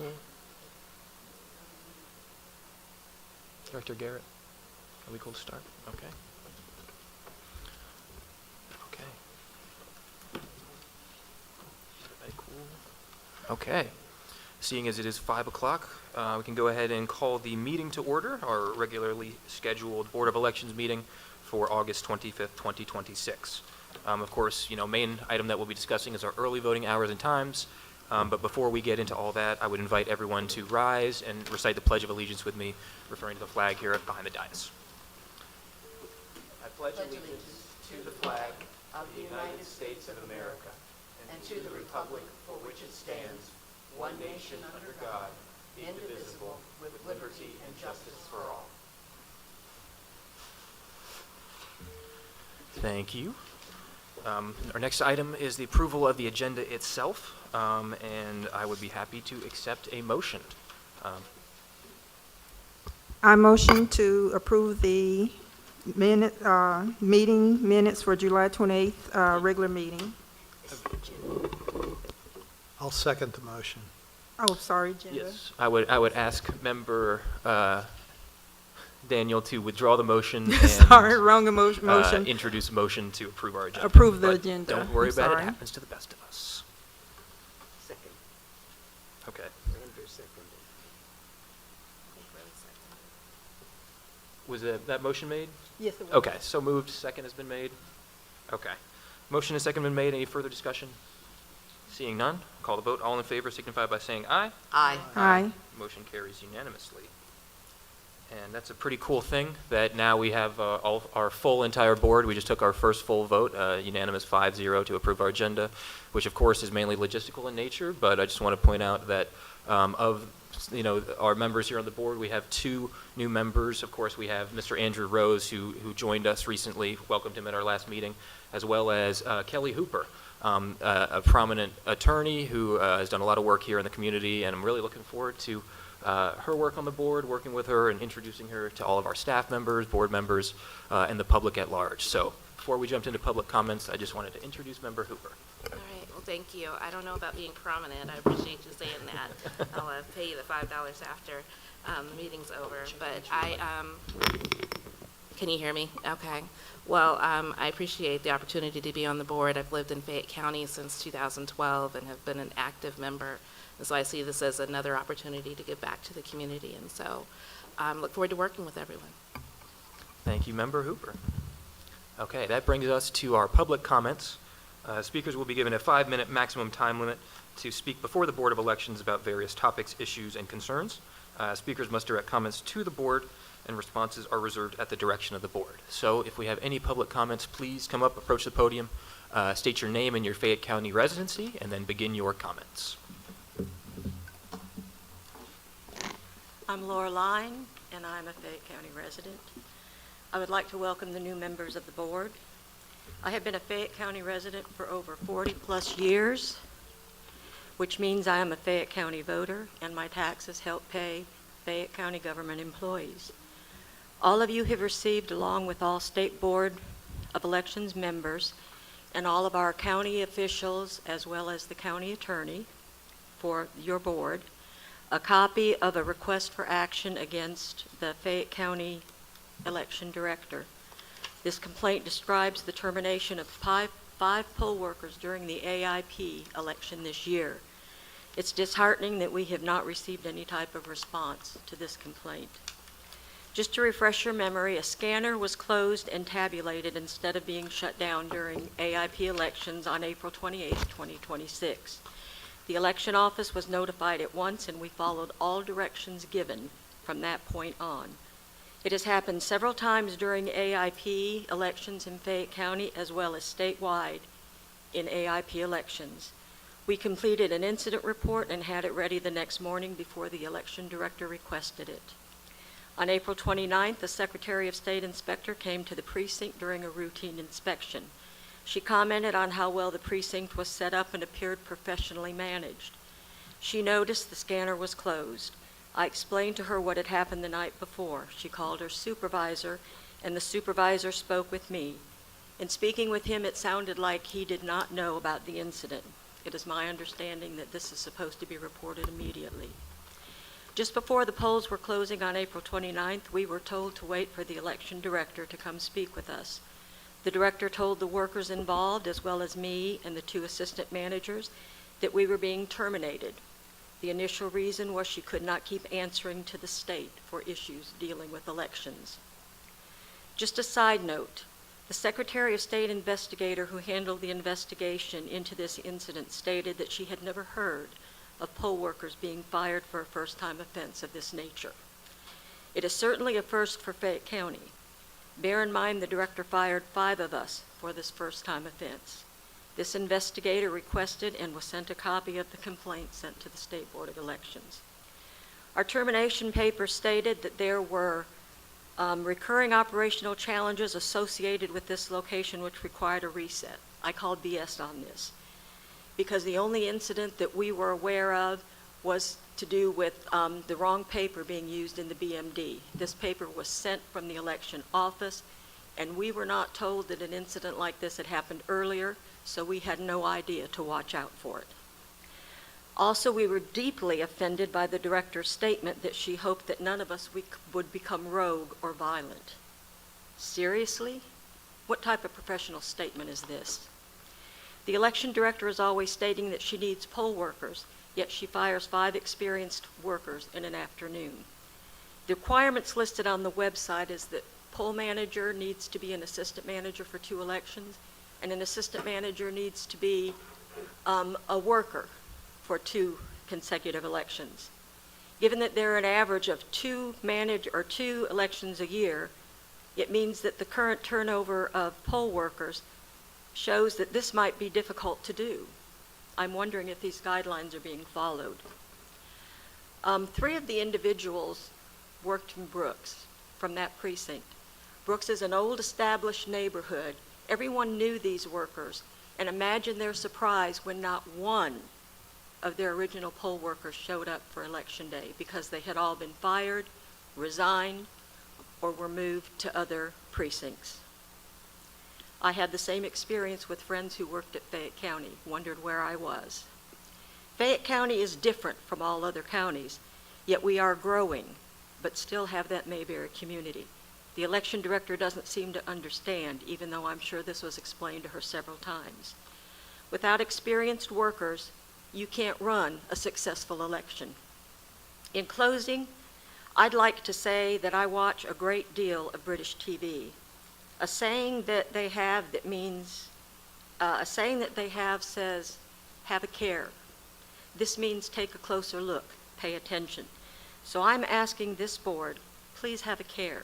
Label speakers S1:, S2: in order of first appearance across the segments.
S1: cool. Director Garrett, are we cool to start? Okay. Okay. Everybody cool? Okay. Seeing as it is 5 o'clock, we can go ahead and call the meeting to order, our regularly scheduled Board of Elections meeting for August 25th, 2026. Of course, main item that we'll be discussing is our early voting hours and times. But before we get into all that, I would invite everyone to rise and recite the Pledge of Allegiance with me, referring to the flag here behind the dais. I pledge allegiance to the flag of the United States of America and to the republic for which it stands, one nation under God, indivisible, with liberty and justice for all. Thank you. Our next item is the approval of the agenda itself, and I would be happy to accept a motion.
S2: I motion to approve the meeting minutes for July 28th, regular meeting.
S3: I'll second the motion.
S2: Oh, sorry, Ginger.
S1: Yes, I would ask Member Daniel to withdraw the motion and
S2: Sorry, wrong motion.
S1: introduce a motion to approve our agenda.
S2: Approve the
S1: But
S2: agenda.
S1: Don't worry
S2: I'm
S1: about it.
S2: sorry.
S1: It happens to the best of us.
S4: Second.
S1: Okay.
S4: Randers seconded.
S1: Was that motion made?
S2: Yes, it was.
S1: Okay, so moved. Second has been made. Okay. Motion and second been made. Any further discussion? Seeing none, call the vote. All in favor signify by saying aye.
S4: Aye.
S2: Aye.
S1: Motion carries unanimously. And that's a pretty cool thing that now we have all our full entire board. We just took our first full vote, unanimous 5-0 to approve our agenda, which of course is mainly logistical in nature, but I just want to point out that of our members here on the board, we have 2 new members. Of course, we have Mr. Andrew Rose, who joined us recently, welcomed him at our last meeting, as well as Kelly Hooper, a prominent attorney who has done a lot of work here in the community, and I'm really looking forward to her work on the board, working with her and introducing her to all of our staff members, board members, and the public at large. So before we jumped into public comments, I just wanted to introduce Member Hooper.
S5: All right, well, thank you. I don't know about being prominent. I appreciate you saying that. I'll pay you the $5 after the meeting's over. But can you hear me? Okay. Well, I appreciate the opportunity to be on the board. I've lived in Fayette County since 2012 and have been an active member. And so I see this as another opportunity to give back to the community. And so I look forward to working with everyone.
S1: Thank you, Member Hooper. Okay, that brings us to our public comments. Speakers will be given a 5-minute maximum time limit to speak before the Board of Elections about various topics, issues, and concerns. Speakers must direct comments to the board, and responses are reserved at the direction of the board. So if we have any public comments, please come up, approach the podium, state your name and your Fayette County residency, and then begin your comments.
S6: I'm Laura Line, and I'm a Fayette County resident. I would like to welcome the new members of the board. I have been a Fayette County resident for over 40-plus years, which means I am a Fayette County voter, and my taxes help pay Fayette County government employees. All of you have received, along with all State Board of Elections members and all of our county officials, as well as the county attorney for your board, a copy of a request for action against the Fayette County election director. This complaint describes the termination of five poll workers during the AIP election this year. It's disheartening that we have not received any type of response to this complaint. Just to refresh your memory, a scanner was closed and tabulated instead of being shut down during AIP elections on April 28, 2026. The election office was notified at once, and we followed all directions given from that point on. It has happened several times during AIP elections in Fayette County, as well as statewide in AIP elections. We completed an incident report and had it ready the next morning before the election director requested it. On April 29th, the Secretary of State inspector came to the precinct during a routine inspection. She commented on how well the precinct was set up and appeared professionally managed. She noticed the scanner was closed. I explained to her what had happened the night before. She called her supervisor, and the supervisor spoke with me. In speaking with him, it sounded like he did not know about the incident. It is my understanding that this is supposed to be reported immediately. Just before the polls were closing on April 29th, we were told to wait for the election director to come speak with us. The director told the workers involved, as well as me and the 2 assistant managers, that we were being terminated. The initial reason was she could not keep answering to the state for issues dealing with elections. Just a side note, the Secretary of State investigator who handled the investigation into this incident stated that she had never heard of poll workers being fired for a first-time offense of this nature. It is certainly a first for Fayette County. Bear in mind the director fired 5 of us for this first-time offense. This investigator requested and was sent a copy of the complaint sent to the State Board of Elections. Our termination papers stated that there were recurring operational challenges associated with this location which required a reset. I called BS on this because the only incident that we were aware of was to do with the wrong paper being used in the BMD. This paper was sent from the election office, and we were not told that an incident like this had happened earlier, so we had no idea to watch out for it. Also, we were deeply offended by the director's statement that she hoped that none of us would become rogue or violent. Seriously? What type of professional statement is this? The election director is always stating that she needs poll workers, yet she fires 5 experienced workers in an afternoon. The requirements listed on the website is that poll manager needs to be an assistant manager for 2 elections, and an assistant manager needs to be a worker for 2 consecutive elections. Given that there are an average of 2 elections a year, it means that the current turnover of poll workers shows that this might be difficult to do. I'm wondering if these guidelines are being followed. 3 of the individuals worked in Brooks from that precinct. Brooks is an old established neighborhood. Everyone knew these workers, and imagine their surprise when not one of their original poll workers showed up for Election Day because they had all been fired, resigned, or were moved to other precincts. I had the same experience with friends who worked at Fayette County, wondered where I was. Fayette County is different from all other counties, yet we are growing, but still have that Mayberry community. The election director doesn't seem to understand, even though I'm sure this was explained to her several times. Without experienced workers, you can't run a successful election. In closing, I'd like to say that I watch a great deal of British TV. A saying that they have says, have a care. This means take a closer look, pay attention. So I'm asking this board, please have a care.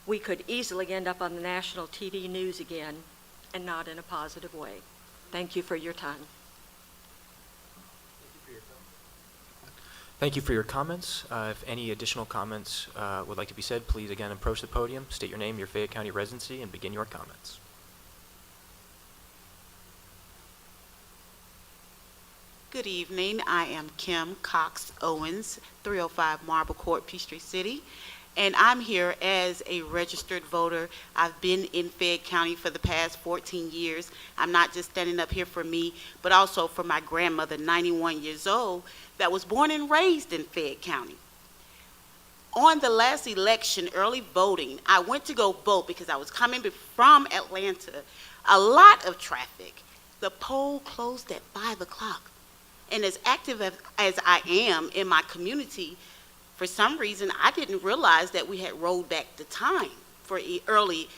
S6: We could easily end up on the national TV news again, and not in a positive way. Thank you for your time.
S1: Thank you for your comments. If any additional comments would like to be said, please again approach the podium, state your name, your Fayette County residency, and begin your comments.
S7: Good evening. I am Kim Cox Owens, 305 Marble Court, Peachtree City, and I'm here as a registered voter. I've been in Fayette County for the past 14 years. I'm not just standing up here for me, but also for my grandmother, 91 years old, that was born and raised in Fayette County. On the last election, early voting, I went to go vote because I was coming from Atlanta. A lot of traffic. The poll closed at 5 o'clock. And as active as I am in my community, for some reason, I didn't realize that we had rolled back the time for early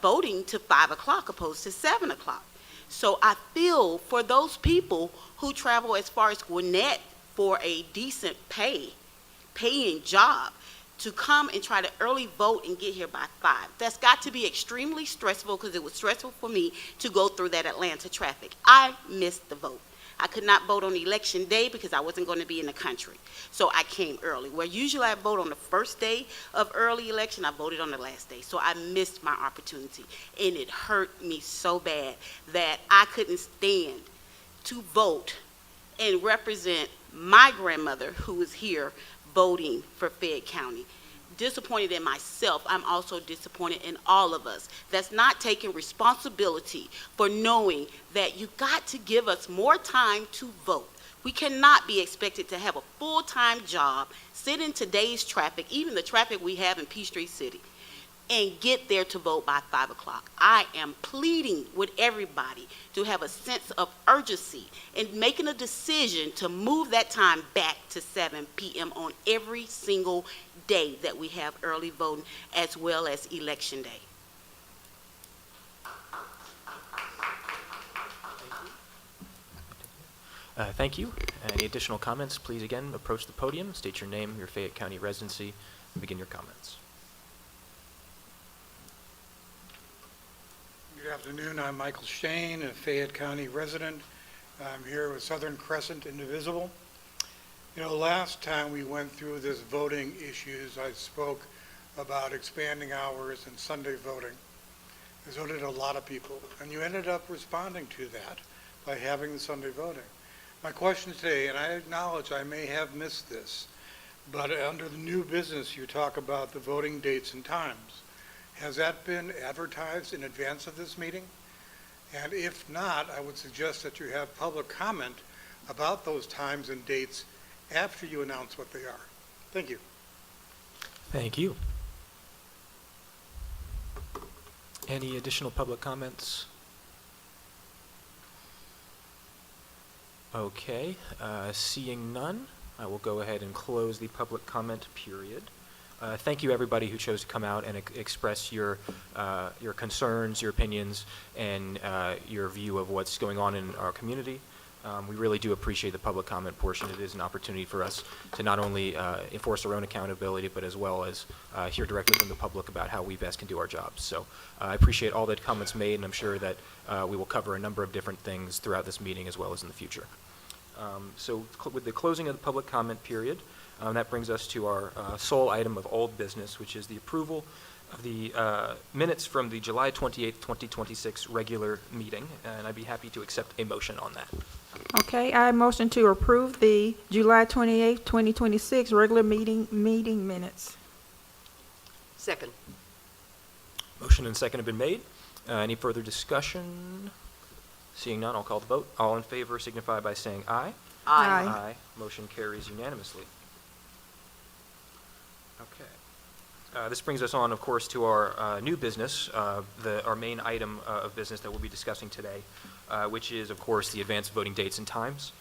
S7: voting to 5 o'clock opposed to 7 o'clock. So I feel for those people who travel as far as Gwinnett for a decent paying job to come and try to early vote and get here by 5. That's got to be extremely stressful because it was stressful for me to go through that Atlanta traffic. I missed the vote. I could not vote on election day because I wasn't going to be in the country. So I came early. Where usually I vote on the first day of early election, I voted on the last day. So I missed my opportunity. And it hurt me so bad that I couldn't stand to vote and represent my grandmother who was here voting for Fayette County. Disappointed in myself, I'm also disappointed in all of us that's not taking responsibility for knowing that you got to give us more time to vote. We cannot be expected to have a full-time job, sit in today's traffic, even the traffic we have in Peachtree City, and get there to vote by 5 o'clock. I am pleading with everybody to have a sense of urgency in making a decision to move that time back to 7 p.m. on every single day that we have early voting, as well as Election Day.
S1: Thank you. Any additional comments, please again approach the podium, state your name, your Fayette County residency, and begin your comments.
S8: Good afternoon. I'm Michael Shane, a Fayette County resident. I'm here with Southern Crescent Indivisible. You know, last time we went through this voting issues, I spoke about expanding hours and Sunday voting. So did a lot of people, and you ended up responding to that by having the Sunday voting. My question today, and I acknowledge I may have missed this, but under the new business, you talk about the voting dates and times. Has that been advertised in advance of this meeting? And if not, I would suggest that you have public comment about those times and dates after you announce what they are. Thank you.
S1: Thank you. Any additional public comments? Okay, seeing none, I will go ahead and close the public comment period. Thank you, everybody who chose to come out and express your concerns, your opinions, and your view of what's going on in our community. We really do appreciate the public comment portion. It is an opportunity for us to not only enforce our own accountability, but as well as hear directly from the public about how we best can do our jobs. So I appreciate all the comments made, and I'm sure that we will cover a number of different things throughout this meeting as well as in the future. So with the closing of the public comment period, that brings us to our sole item of old business, which is the approval of the minutes from the July 28th, 2026 regular meeting, and I'd be happy to accept a motion on that.
S2: Okay, I motion to approve the July 28th, 2026 regular meeting minutes.
S4: Second.
S1: Motion and second have been made. Any further discussion? Seeing none, I'll call the vote. All in favor signify by saying aye.
S2: Aye.
S1: Aye. Motion carries unanimously. Okay. This brings us on, of course, to our new business, our main item of business that we'll be discussing today, which is, of course, the advanced voting dates and times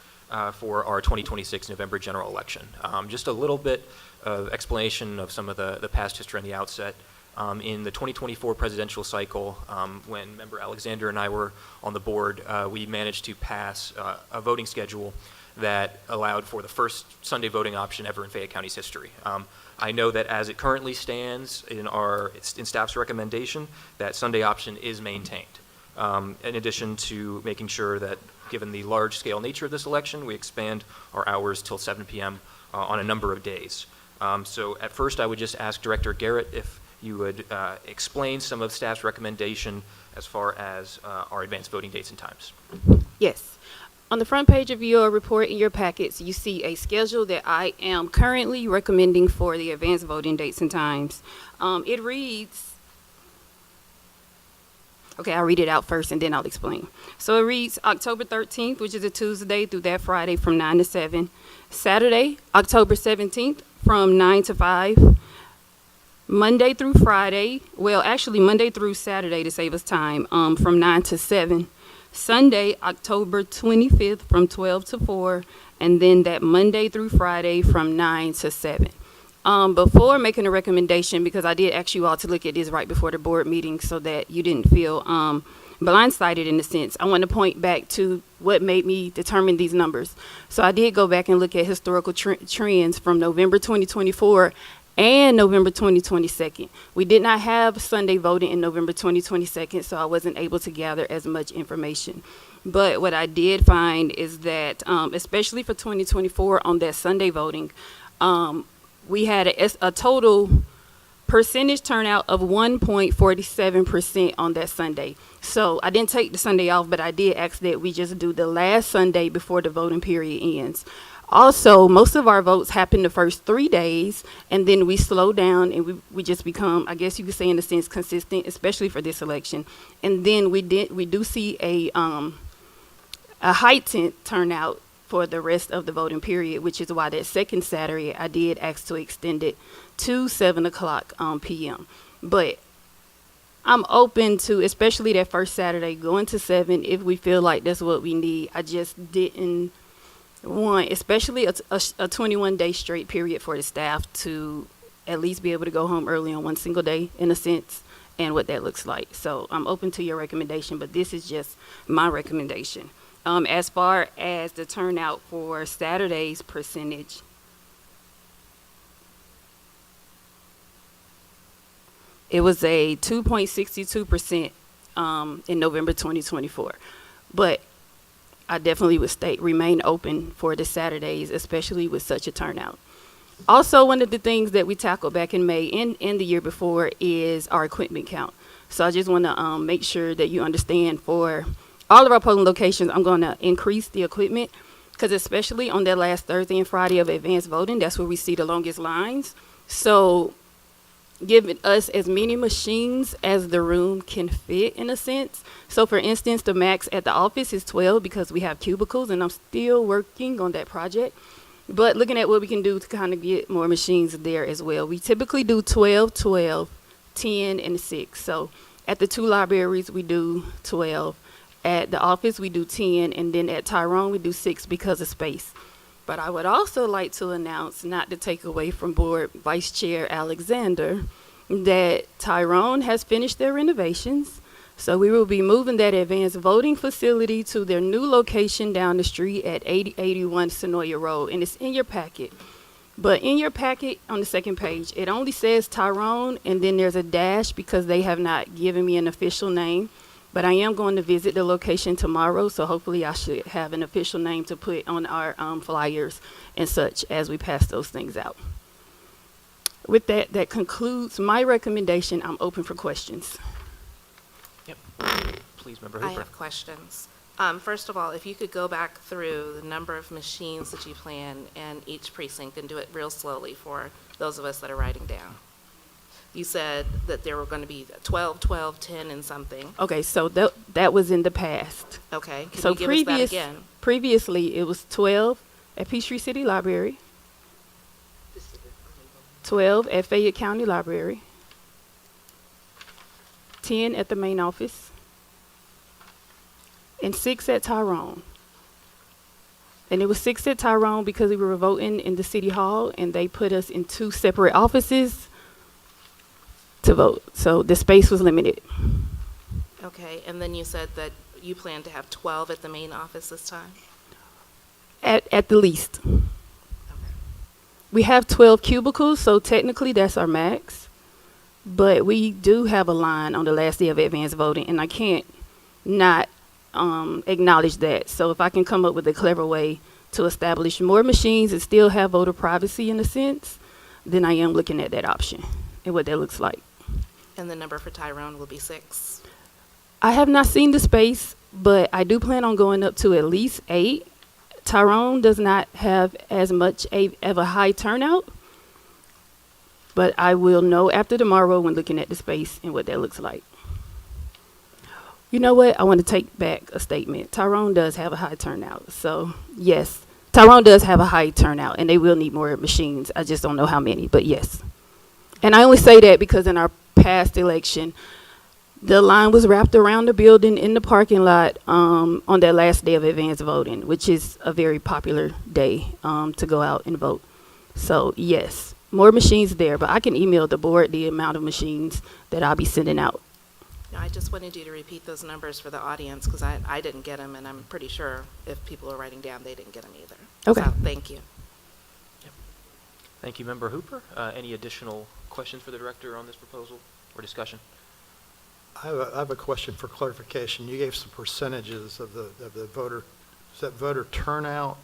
S1: for our 2026 November general election. Just a little bit of explanation of some of the past history on the outset. In the 2024 presidential cycle, when Member Alexander and I were on the board, we managed to pass a voting schedule that allowed for the first Sunday voting option ever in Fayette County's history. I know that as it currently stands in staff's recommendation, that Sunday option is maintained. In addition to making sure that, given the large-scale nature of this election, we expand our hours till 7 p.m. On a number of days. So at first, I would just ask Director Garrett if you would explain some of staff's recommendation as far as our advanced voting dates and times.
S9: Yes. On the front page of your report in your packets, you see a schedule that I am currently recommending for the advanced voting dates and times. It reads, okay, I'll read it out first and then I'll explain. So it reads October 13th, which is a Tuesday through that Friday from 9 to 7. Saturday, October 17th from 9 to 5. Monday through Friday, well, actually Monday through Saturday to save us time, from 9 to 7. Sunday, October 25th from 12 to 4, and then that Monday through Friday from 9 to 7. Before making a recommendation, because I did ask you all to look at this right before the board meeting so that you didn't feel blindsided in a sense, I want to point back to what made me determine these numbers. So I did go back and look at historical trends from November 2024 and November 2022. We did not have Sunday voting in November 2022, so I wasn't able to gather as much information. But what I did find is that, especially for 2024 on that Sunday voting, we had a total percentage turnout of 1.47% on that Sunday. So I didn't take the Sunday off, but I did ask that we just do the last Sunday before the voting period ends. Also, most of our votes happen the first 3 days, and then we slow down and we just become, I guess you could say in a sense, consistent, especially for this election. And then we do see a heightened turnout for the rest of the voting period, which is why that second Saturday, I did ask to extend it to 7 o'clock p.m. But I'm open to, especially that first Saturday, going to 7 if we feel like that's what we need. I just didn't want, especially a 21-day straight period for the staff to at least be able to go home early on one single day, in a sense, and what that looks like. So I'm open to your recommendation, but this is just my recommendation. As far as the turnout for Saturday's percentage, it was a 2.62% in November 2024. But I definitely would remain open for the Saturdays, especially with such a turnout. Also, one of the things that we tackled back in May and the year before is our equipment count. So I just want to make sure that you understand, for all of our polling locations, I'm going to increase the equipment, because especially on that last Thursday and Friday of advanced voting, that's where we see the longest lines. So giving us as many machines as the room can fit, in a sense. So for instance, the max at the office is 12 because we have cubicles, and I'm still working on that project. But looking at what we can do to kind of get more machines there as well. We typically do 12, 12, 10, and 6. So at the 2 libraries, we do 12. At the office, we do 10. And then at Tyrone, we do 6 because of space. But I would also like to announce, not to take away from Board Vice Chair Alexander, that Tyrone has finished their renovations. So we will be moving that advanced voting facility to their new location down the street at 8081 Sonoya Road. And it's in your packet. But in your packet on the second page, it only says Tyrone, and then there's a dash because they have not given me an official name. But I am going to visit the location tomorrow, so hopefully I should have an official name to put on our flyers and such as we pass those things out. With that, that concludes my recommendation. I'm open for questions.
S1: Yep. Please, Member
S5: I
S1: Hooper.
S5: have questions. First of all, if you could go back through the number of machines that you plan in each precinct and do it real slowly for those of us that are writing down. You said that there were going to be 12, 12, 10, and something.
S9: Okay, so that was in the past.
S5: Okay, can
S9: So
S5: you give us that again?
S9: previously, it was 12 at Peachtree City Library, 12 at Fayette County Library, 10 at the main office, and 6 at Tyrone. And it was 6 at Tyrone because we were voting in the city hall, and they put us in 2 separate offices to vote. So the space was limited.
S5: Okay, and then you said that you plan to have 12 at the main office this time?
S9: At the least. We have 12 cubicles, so technically that's our max. But we do have a line on the last day of advanced voting, and I can't not acknowledge that. So if I can come up with a clever way to establish more machines and still have voter privacy in a sense, then I am looking at that option and what that looks like.
S5: And the number for Tyrone will be 6?
S9: I have not seen the space, but I do plan on going up to at least 8. Tyrone does not have as much of a high turnout, but I will know after tomorrow when looking at the space and what that looks like. You know what? I want to take back a statement. Tyrone does have a high turnout. So, yes, Tyrone does have a high turnout, and they will need more machines. I just don't know how many, but yes. And I only say that because in our past election, the line was wrapped around the building in the parking lot on that last day of advanced voting, which is a very popular day to go out and vote. So, yes, more machines there, but I can email the board the amount of machines that I'll be sending out.
S5: No, I just wanted you to repeat those numbers for the audience because I didn't get them, and I'm pretty sure if people are writing down, they didn't get them either.
S9: Okay.
S5: So, thank you.
S1: Thank you, Member Hooper. Any additional questions for the director on this proposal or discussion?
S3: I have a question for clarification. You gave some percentages of the voter, is that voter turnout,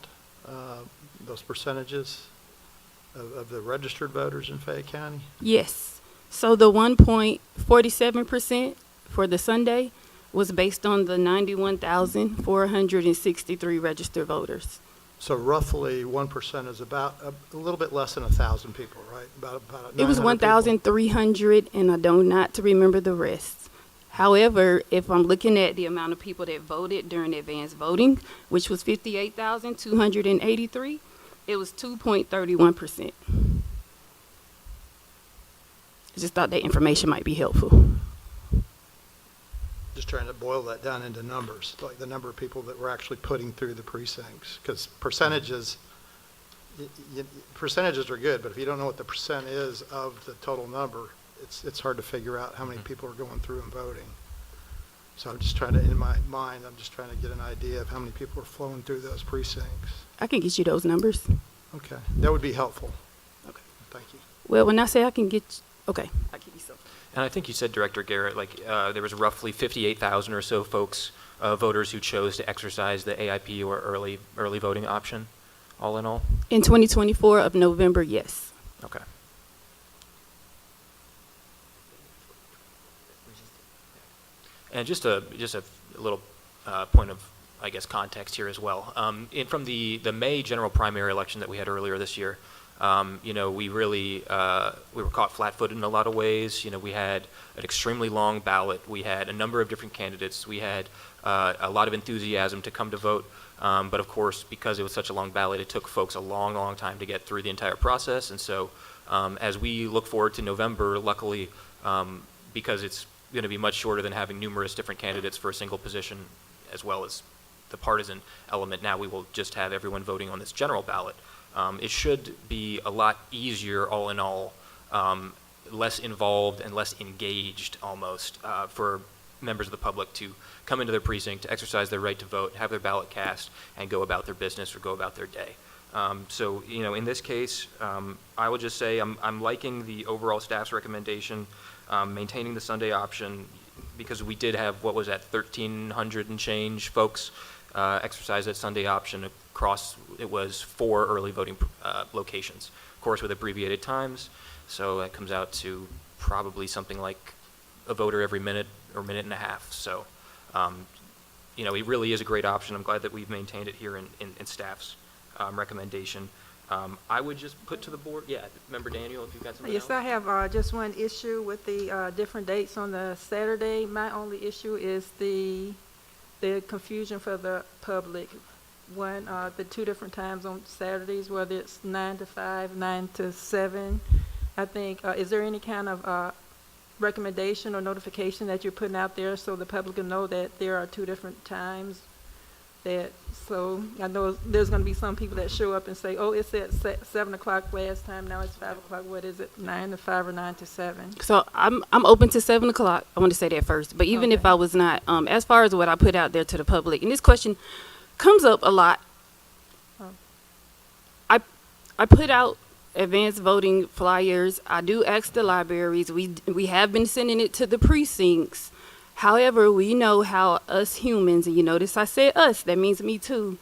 S3: those percentages of the registered voters in Fayette County?
S9: Yes. So the 1.47% for the Sunday was based on the 91,463 registered voters.
S3: So roughly 1% is about a little bit less than 1,000 people, right? About
S9: It was
S3: 900 people.
S9: 1,300, and I don't not to remember the rest. However, if I'm looking at the amount of people that voted during advanced voting, which was 58,283, it was 2.31%. I just thought that information might be helpful.
S3: Just trying to boil that down into numbers, like the number of people that were actually putting through the precincts. Because percentages, percentages are good, but if you don't know what the percent is of the total number, it's hard to figure out how many people are going through and voting. So I'm just trying to, in my mind, I'm just trying to get an idea of how many people are flowing through those precincts.
S9: I can get you those numbers.
S3: Okay, that would be helpful.
S9: Okay.
S3: Thank you.
S9: Well, when I say I can get, okay, I'll give you some.
S1: And I think you said, Director Garrett, like there was roughly 58,000 or so folks, voters who chose to exercise the AIP or early voting option, all in all?
S9: In 2024 of November, yes.
S1: Okay. And just a little point of, I guess, context here as well. From the May general primary election that we had earlier this year, you know, we really we were caught flat-footed in a lot of ways. You know, we had an extremely long ballot. We had a number of different candidates. We had a lot of enthusiasm to come to vote. But of course, because it was such a long ballot, it took folks a long, long time to get through the entire process. And so, as we look forward to November, luckily, because it's going to be much shorter than having numerous different candidates for a single position, as well as the partisan element, now we will just have everyone voting on this general ballot. It should be a lot easier, all in all, less involved and less engaged, almost, for members of the public to come into their precinct, to exercise their right to vote, have their ballot cast, and go about their business or go about their day. So, you know, in this case, I would just say I'm liking the overall staff's recommendation, maintaining the Sunday option, because we did have, what was that, 1,300 and change folks exercise that Sunday option across, it was 4 early voting locations, of course with abbreviated times, so that comes out to probably something like a voter every minute or minute and a half. So, you know, it really is a great option. I'm glad that we've maintained it here in staff's recommendation. I would just put to the board, yeah, Member Daniel, if you've got something else.
S2: Yes, I have just one issue with the different dates on the Saturday. My only issue is the confusion for the public. One, the 2 different times on Saturdays, whether it's 9 to 5, 9 to 7. I think, is there any kind of recommendation or notification that you're putting out there so the public will know that there are 2 different times? So I know there's going to be some people that show up and say, oh, it said 7 o'clock last time, now it's 5 o'clock. What is it, 9 to 5 or 9 to 7?
S9: So I'm open to 7 o'clock. I want to say that first. But even if
S2: Okay.
S9: I was not, as far as what I put out there to the public, and this question comes up a lot.
S2: Oh.
S9: I put out advanced voting flyers. I do ask the libraries. We have been sending it to the precincts. However, we know how us humans, and you notice I said us, that means me too,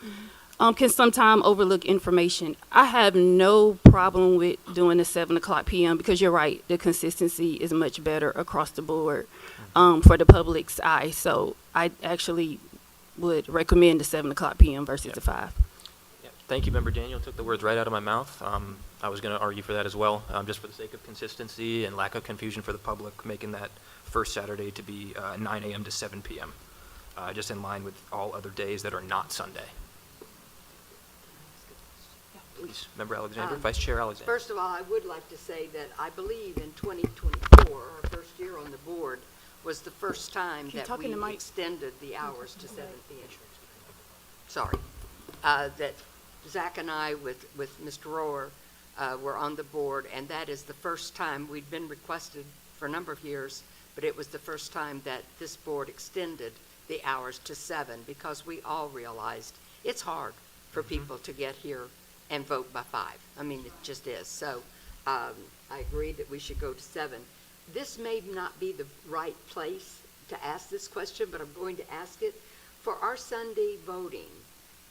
S9: can sometimes overlook information. I have no problem with doing the 7 o'clock p.m. because you're right, the consistency is much better across the board for the public's eye. So I actually would recommend the 7 o'clock p.m. versus the 5.
S1: Yeah. Thank you, Member Daniel. Took the words right out of my mouth. I was going to argue for that as well, just for the sake of consistency and lack of confusion for the public, making that first Saturday to be 9 a.m. to 7 p.m., just in line with all other days that are not Sunday. Please, Member Alexander, Vice Chair Alexander.
S4: First of all, I would like to say that I believe in 2024, our first year on the board, was the first time
S9: Can you
S4: that
S9: talk in the
S4: we
S9: mic?
S4: extended the hours to 7 p.m. Sorry. That Zach and I, with Mr. Rohr, were on the board, and that is the first time we'd been requested for a number of years, but it was the first time that this board extended the hours to 7 because we all realized it's hard for people to get here and vote by 5. I mean, it just is. So I agree that we should go to 7. This may not be the right place to ask this question, but I'm going to ask it. For our Sunday voting,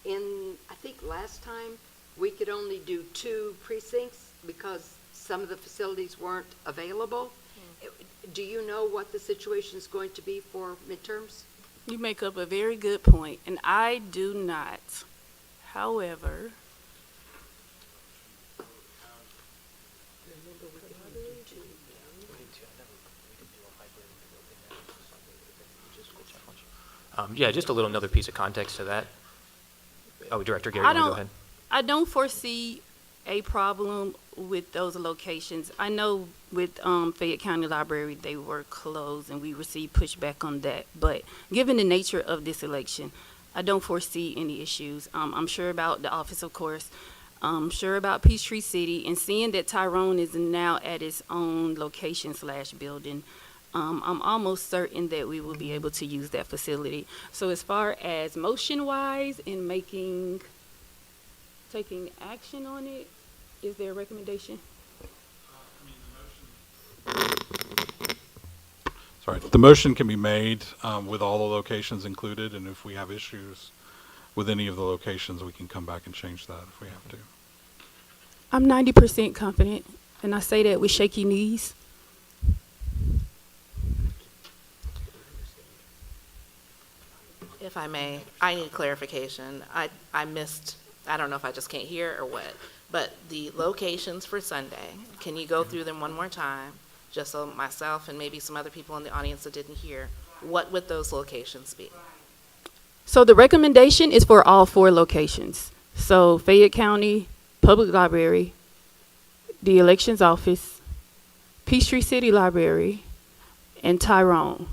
S4: I think last time, we could only do 2 precincts because some of the facilities weren't available. Do you know what the situation is going to be for midterms?
S9: You make up a very good point, and I do not. However,
S1: Yeah, just a little another piece of context to that. Oh, Director Gary,
S9: I
S1: you wanna go
S9: don't-
S1: ahead?
S9: I don't foresee a problem with those locations. I know with Fayette County Library, they were closed and we received pushback on that. But given the nature of this election, I don't foresee any issues. I'm sure about the office, of course. I'm sure about Peachtree City, and seeing that Tyrone is now at its own location / building, I'm almost certain that we will be able to use that facility. So as far as motion-wise and taking action on it, is there a recommendation?
S10: Sorry, the motion can be made with all the locations included, and if we have issues with any of the locations, we can come back and change that if we have to.
S9: I'm 90% confident, and I say that with shaky knees.
S5: If I may, I need clarification. I missed, I don't know if I just can't hear or what, but the locations for Sunday, can you go through them one more time? Just so myself and maybe some other people in the audience that didn't hear, what would those locations be?
S9: So the recommendation is for all 4 locations. So Fayette County Public Library, the Elections Office, Peachtree City Library, and Tyrone,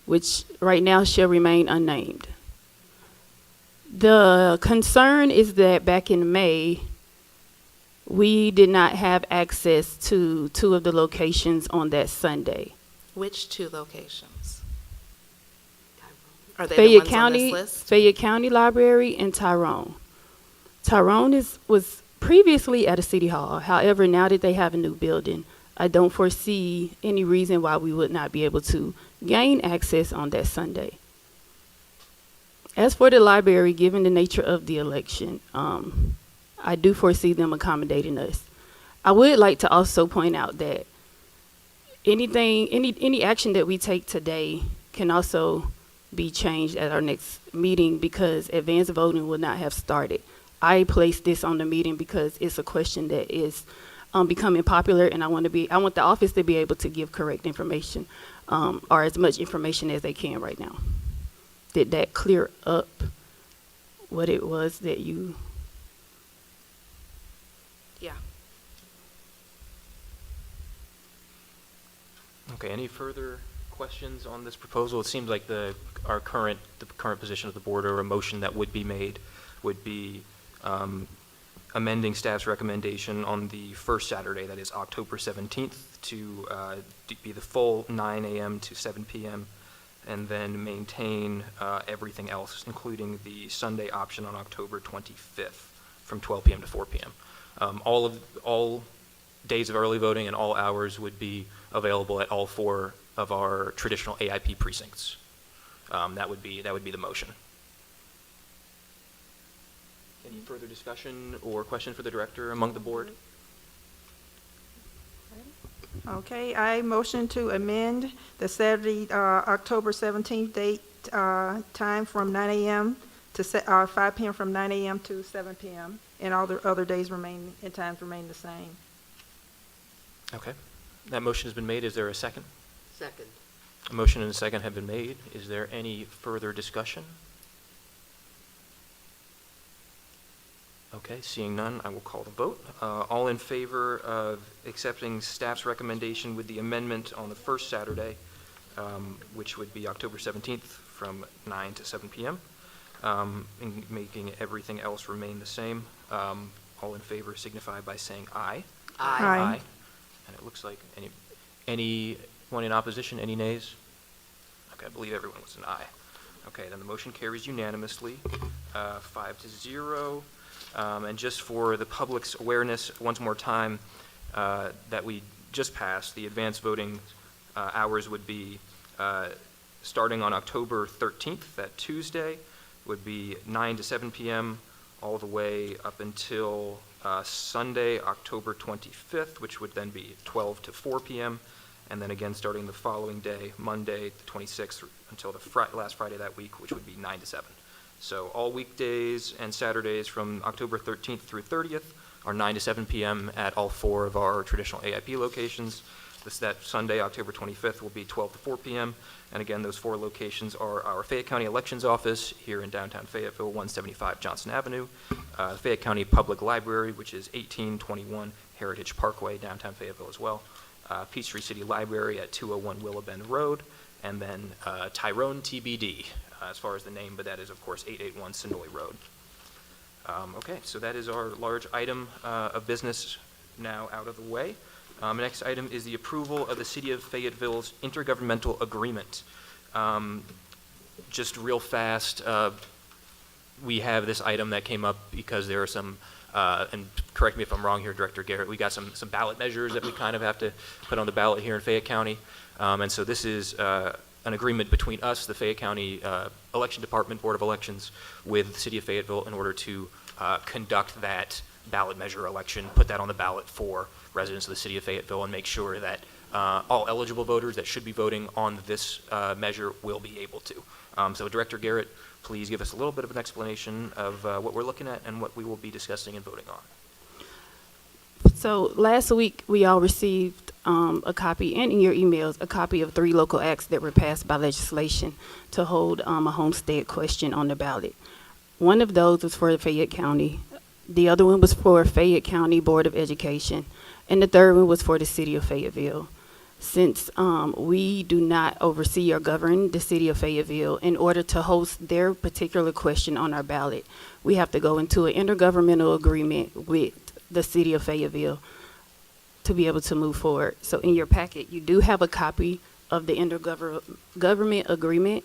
S9: which right now shall remain unnamed. The concern is that back in May, we did not have access to 2 of the locations on that Sunday.
S5: Which 2 locations? Are they the
S9: Fayette
S5: ones on
S9: County,
S5: this list?
S9: Fayette County Library, and Tyrone. Tyrone was previously at a city hall. However, now that they have a new building, I don't foresee any reason why we would not be able to gain access on that Sunday. As for the library, given the nature of the election, I do foresee them accommodating us. I would like to also point out that any action that we take today can also be changed at our next meeting because advanced voting will not have started. I placed this on the meeting because it's a question that is becoming popular, and I want the office to be able to give correct information, or as much information as they can right now. Did that clear up what it was that you?
S5: Yeah.
S1: Okay, any further questions on this proposal? It seems like the current position of the board, or a motion that would be made, would be amending staff's recommendation on the first Saturday, that is October 17th, to be the full 9 a.m. to 7 p.m., and then maintain everything else, including the Sunday option on October 25th from 12 p.m. to 4 p.m. All days of early voting and all hours would be available at all 4 of our traditional AIP precincts. That would be the motion. Any further discussion or question for the director among the board?
S2: Okay, I motion to amend the Saturday, October 17th date, time from 9 a.m. to 5 p.m. from 9 a.m. to 7 p.m. and all the other days remain, and times remain the same.
S1: Okay. That motion has been made. Is there a second?
S4: Second.
S1: A motion and a second have been made. Is there any further discussion? Okay, seeing none, I will call the vote. All in favor of accepting staff's recommendation with the amendment on the first Saturday, which would be October 17th from 9 to 7 p.m., and making everything else remain the same, all in favor signify by saying aye.
S2: Aye.
S1: And it looks like anyone in opposition, any nays? Okay, I believe everyone was an aye. Okay, then the motion carries unanimously, 5-0. And just for the public's awareness, once more time, that we just passed, the advanced voting hours would be starting on October 13th, that Tuesday, would be 9 to 7 p.m., all the way up until Sunday, October 25th, which would then be 12 to 4 p.m., and then again starting the following day, Monday, the 26th, until the last Friday of that week, which would be 9 to 7. So all weekdays and Saturdays from October 13th through 30th are 9 to 7 p.m. at all 4 of our traditional AIP locations. That Sunday, October 25th, will be 12 to 4 p.m. And again, those 4 locations are our Fayette County Elections Office here in downtown Fayetteville, 175 Johnson Avenue, Fayette County Public Library, which is 1821 Heritage Parkway, downtown Fayetteville as well, Peachtree City Library at 201 Willow Bend Road, and then Tyrone TBD, as far as the name, but that is, of course, 881 Senoy Road. Okay, so that is our large item of business now out of the way. Next item is the approval of the City of Fayetteville's intergovernmental agreement. Just real fast, we have this item that came up because there are some, and correct me if I'm wrong here, Director Garrett, we got some ballot measures that we kind of have to put on the ballot here in Fayette County. And so this is an agreement between us, the Fayette County Election Department, Board of Elections, with the City of Fayetteville in order to conduct that ballot measure election, put that on the ballot for residents of the City of Fayetteville, and make sure that all eligible voters that should be voting on this measure will be able to. So Director Garrett, please give us a little bit of an explanation of what we're looking at and what we will be discussing and voting on.
S9: So last week, we all received a copy, and in your emails, a copy of 3 local acts that were passed by legislation to hold a homestead question on the ballot. One of those was for Fayette County. The other one was for Fayette County Board of Education. And the third one was for the City of Fayetteville. Since we do not oversee or govern the City of Fayetteville, in order to host their particular question on our ballot, we have to go into an intergovernmental agreement with the City of Fayetteville to be able to move forward. So in your packet, you do have a copy of the intergovernment agreement.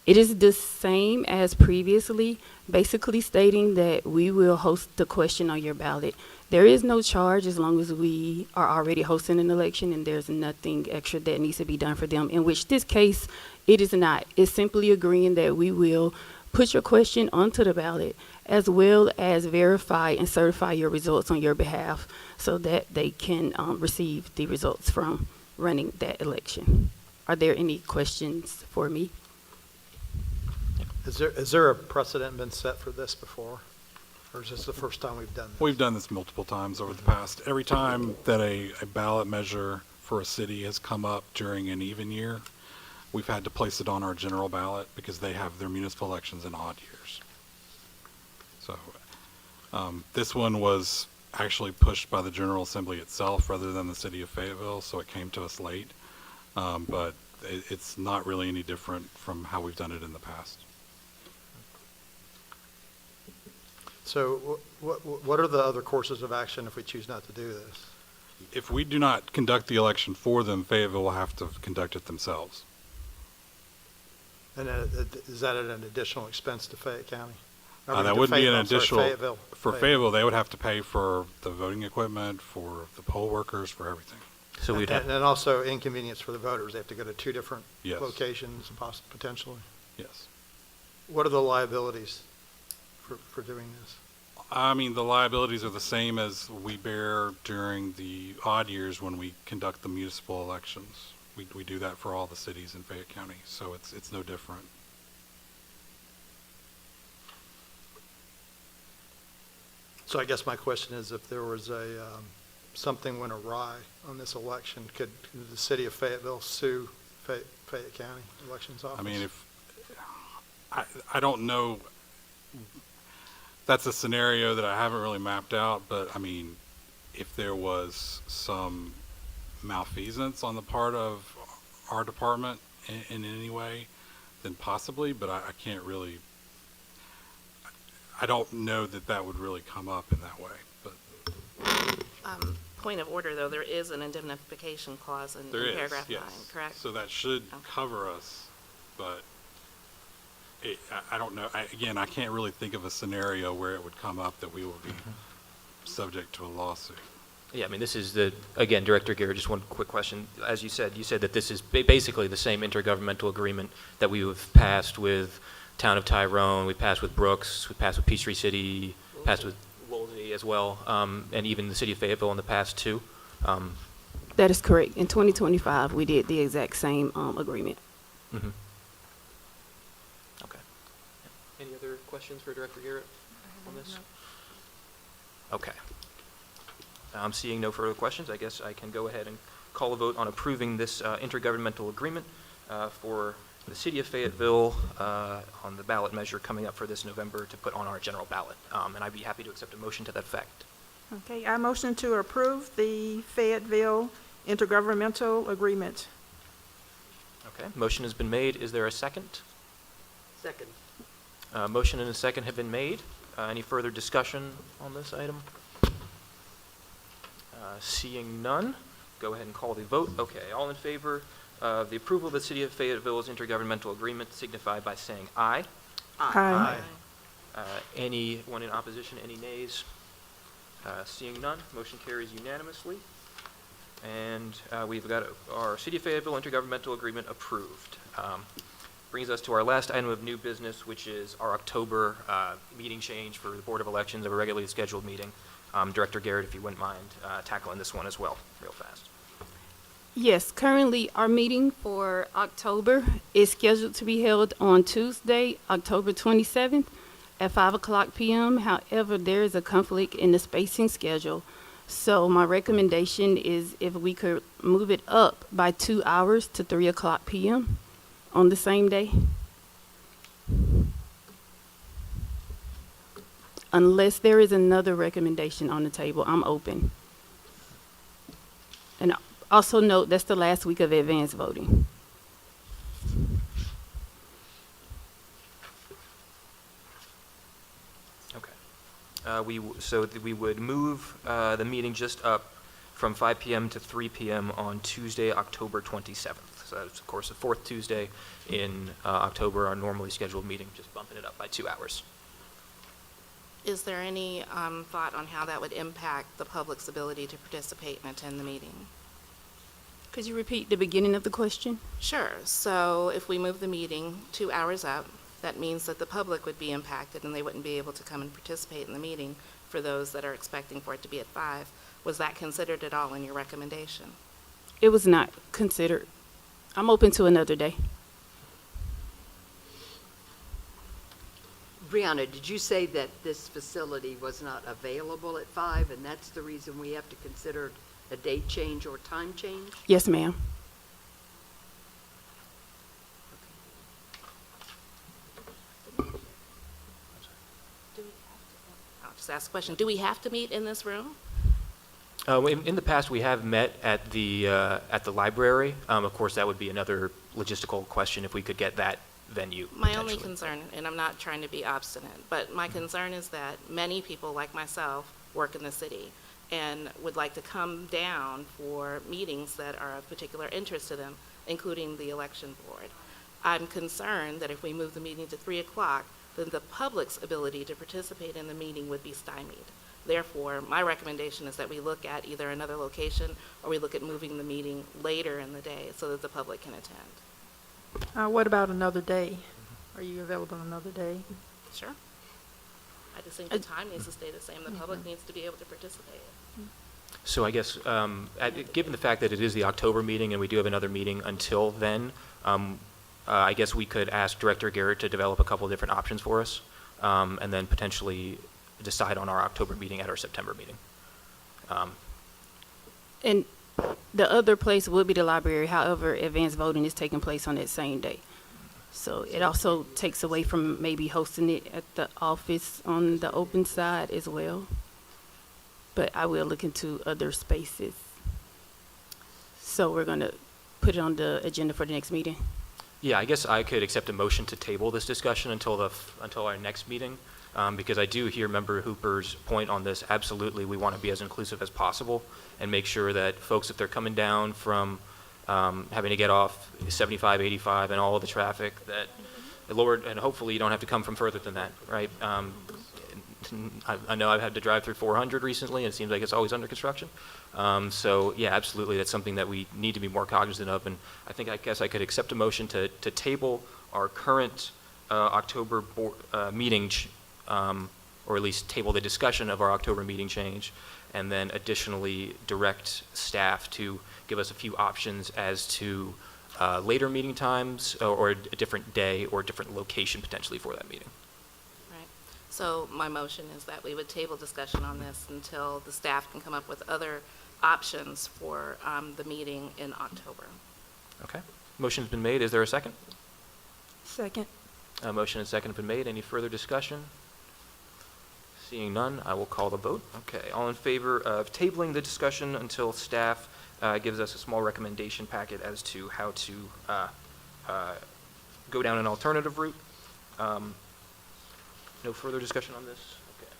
S9: It is the same as previously, basically stating that we will host the question on your ballot. There is no charge as long as we are already hosting an election and there's nothing extra that needs to be done for them, in which this case, it is not. It's simply agreeing that we will put your question onto the ballot as well as verify and certify your results on your behalf so that they can receive the results from running that election. Are there any questions for me?
S3: Is there a precedent been set for this before? Or is this the first time we've done this?
S10: We've done this multiple times over the past. Every time that a ballot measure for a city has come up during an even year, we've had to place it on our general ballot because they have their municipal elections in odd years. So this one was actually pushed by the General Assembly itself rather than the City of Fayetteville, so it came to us late. But it's not really any different from how we've done it in the past.
S3: So what are the other courses of action if we choose not to do this?
S10: If we do not conduct the election for them, Fayetteville will have to conduct it themselves.
S3: And is that at an additional expense to Fayette County?
S10: That would be an additional,
S3: Fayetteville.
S10: for Fayetteville, they would have to pay for the voting equipment, for the poll workers, for everything.
S1: So we'd have,
S3: And then also inconvenience for the voters. They have to go to 2 different
S10: Yes.
S3: locations potentially.
S10: Yes.
S3: What are the liabilities for doing this?
S10: I mean, the liabilities are the same as we bear during the odd years when we conduct the municipal elections. We do that for all the cities in Fayette County, so it's no different.
S3: So I guess my question is, if there was something went awry on this election, could the City of Fayetteville sue Fayette County Elections Office?
S10: I mean, I don't know. That's a scenario that I haven't really mapped out, but I mean, if there was some malfeasance on the part of our department in any way, then possibly, but I can't really, I don't know that would really come up in that way, but
S5: Point of order, though, there is an indemnification clause in
S10: there is,
S5: paragraph 9,
S10: yes.
S5: correct?
S10: So that should
S5: Okay.
S10: cover us, but I don't know. Again, I can't really think of a scenario where it would come up that we would be subject to a lawsuit.
S1: yeah, I mean, this is again, Director Garrett, just one quick question. As you said that this is basically the same intergovernmental agreement that we have passed with Town of Tyrone, we passed with Brooks, we passed with Peachtree City, passed with Woolsey as well, and even the City of Fayetteville in the past too.
S9: That is correct. In 2025, we did the exact same agreement.
S1: Mhm. Okay. Any other questions for Director Garrett on this? Okay. I'm seeing no further questions. I guess I can go ahead and call a vote on approving this intergovernmental agreement for the city of Fayetteville on the ballot measure coming up for this November to put on our general ballot. And I'd be happy to accept a motion to that effect.
S2: Okay, I motion to approve the Fayetteville intergovernmental agreement.
S1: Okay, motion has been made. Is there a second?
S4: Second.
S1: Motion and a second have been made. Any further discussion on this item? Seeing none, go ahead and call the vote. Okay, all in favor of the approval of the City of Fayetteville's intergovernmental agreement signify by saying aye.
S2: Aye.
S1: Anyone in opposition, any nays? Seeing none, motion carries unanimously. And we've got our City of Fayetteville intergovernmental agreement approved. Brings us to our last item of new business, which is our October meeting change for the Board of Elections of a regularly scheduled meeting. Director Garrett, if you wouldn't mind tackling this one as well, real fast.
S9: Yes, currently our meeting for October is scheduled to be held on Tuesday, October 27th at 5:00 p.m. However, there is a conflict in the spacing schedule. So my recommendation is if we could move it up by 2 hours to 3:00 p.m. on the same day. Unless there is another recommendation on the table, I'm open. And also note, that's the last week of advance voting.
S1: Okay. We would move the meeting just up from 5 p.m. to 3 p.m. on Tuesday, October 27th. So that's, of course, the fourth Tuesday in October, our normally scheduled meeting, just bumping it up by 2 hours.
S5: Is there any thought on how that would impact the public's ability to participate and attend the meeting?
S9: Could you repeat the beginning of the question?
S5: Sure. So if we move the meeting 2 hours up, that means that the public would be impacted and they wouldn't be able to come and participate in the meeting for those that are expecting for it to be at 5. Was that considered at all in your recommendation?
S9: It was not considered. I'm open to another day.
S4: Brianna, did you say that this facility was not available at 5, and that's the reason we have to consider a date change or time change?
S9: Yes, ma'am.
S5: I'll just ask a question. Do we have to meet in this room?
S1: In the past, we have met at the library. Of course, that would be another logistical question if we could get that venue.
S5: My only
S1: potentially.
S5: concern, and I'm not trying to be obstinate, but my concern is that many people like myself work in the city and would like to come down for meetings that are of particular interest to them, including the election board. I'm concerned that if we move the meeting to 3 o'clock, then the public's ability to participate in the meeting would be stymied. Therefore, my recommendation is that we look at either another location or we look at moving the meeting later in the day so that the public can attend.
S2: What about another day? Are you available another day?
S5: Sure. I just think the time needs to stay the same. The public needs to be able to participate.
S1: So I guess, given the fact that it is the October meeting and we do have another meeting until then, I guess we could ask Director Garrett to develop a couple of different options for us, and then potentially decide on our October meeting at our September meeting.
S9: And the other place would be the library. However, advanced voting is taking place on that same day. So it also takes away from maybe hosting it at the office on the open side as well. But I will look into other spaces. So we're going to put it on the agenda for the next meeting.
S1: Yeah, I guess I could accept a motion to table this discussion until our next meeting, because I do hear Member Hooper's point on this. Absolutely, we want to be as inclusive as possible and make sure that folks, if they're coming down from having to get off 75, 85, and all of the traffic, that, Lord, and hopefully you don't have to come from further than that, right? I know I've had to drive through 400 recently, and it seems like it's always under construction. So, yeah, absolutely, that's something that we need to be more cognizant of, and I guess I could accept a motion to table our current October meeting, or at least table the discussion of our October meeting change, and then additionally direct staff to give us a few options as to later meeting times or a different day or a different location potentially for that meeting.
S5: Right. So my motion is that we would table discussion on this until the staff can come up with other options for the meeting in October.
S1: Okay. Motion's been made. Is there a second?
S2: Second.
S1: A motion and second have been made. Any further discussion? Seeing none, I will call the vote. Okay. All in favor of tabling the discussion until staff gives us a small recommendation packet as to how to go down an alternative route? No further discussion on this? Okay.